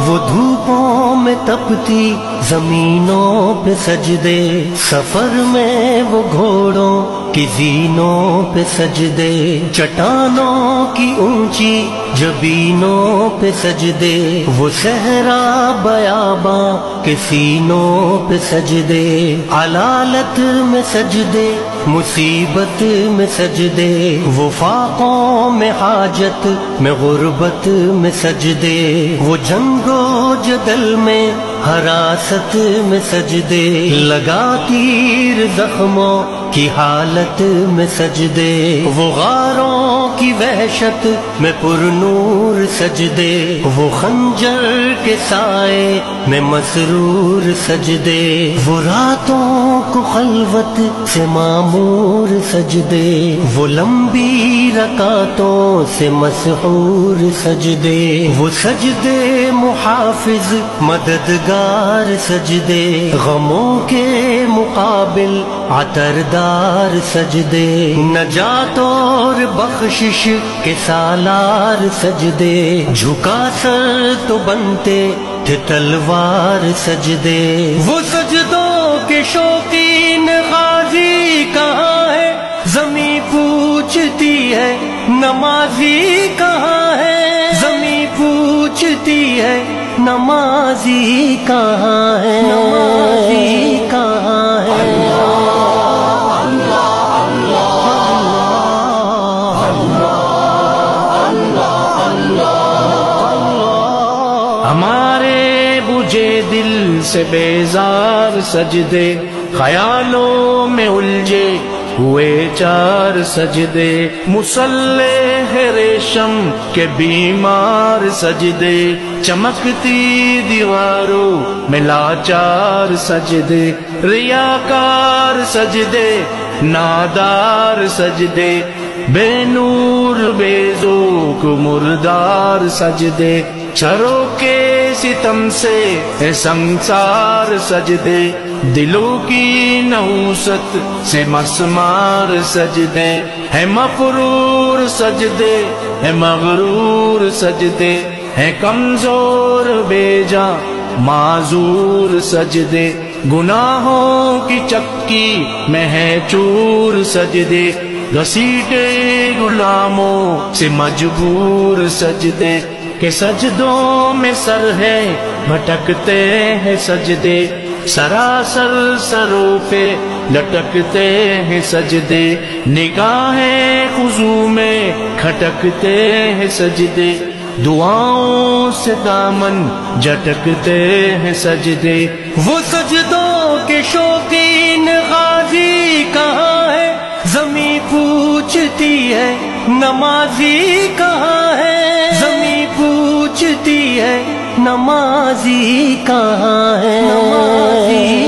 وہ دھوپوں میں تپتی زمینوں پہ سجدے، سفر میں وہ گھوڑوں کی زینوں پہ سجدے، چٹانوں کی اونچی جبینوں پہ سجدے، وہ صحرا بیاباں کے سینوں پہ سجدے، علالت میں سجدے مصیبت میں سجدے، وہ فاقوں میں حاجت میں غربت میں سجدے، وہ جنگ و جدل میں حراست میں سجدے، لگا تیر زخموں کی حالت میں سجدے، وہ غاروں کی وحشت میں پر نور سجدے، وہ خنجر کے سائے میں مسرور سجدے، وہ راتوں کو خلوت سے معمور سجدے، وہ لمبی رکعتوں سے مسحور سجدے، وہ سجدے محافظ مددگار سجدے، غموں کے مقابل عطردار سجدے، نجات اور بخشش کے سالار سجدے، جھکا سر تو بنتے تھے تلوار سجدے، وہ سجدوں کے شوقین غازی کہاں ہے، زمیں پوچھتی ہے نمازی کہاں ہے، زمیں پوچھتی ہے نمازی کہاں ہے، نمازی کہاں ہے۔ ہمارے بجھے دل سے بیزار سجدے، خیالوں میں الجھے ہوئے چار سجدے، مصلح ریشم کے بیمار سجدے، چمکتی دیواروں میں لاچار سجدے، ریاکار سجدے نادار سجدے، بے نور بے ذوق مردار سجدے، چھروں کے ستم سے سنسار سجدے، دلوں کی نحوست سے مسمار سجدے، ہے مفرور سجدے ہے مغرور سجدے، ہے کمزور بے جاں معذور سجدے، گناہوں کی چکی میں ہے چور سجدے، گھسیٹے غلاموں سے مجبور سجدے، کہ سجدوں میں سر ہے بھٹکتے ہیں سجدے، سراسر سروں پہ لٹکتے ہیں سجدے، نگاہیں خضوع میں کھٹکتے ہیں سجدے، دعاؤں سے دامن جھٹکتے ہیں سجدے، وہ سجدوں کے شوقین غازی کہاں ہے، زمیں پوچھتی ہے نمازی کہاں ہے، زمیں پوچھتی ہے نمازی کہاں ہے، نمازی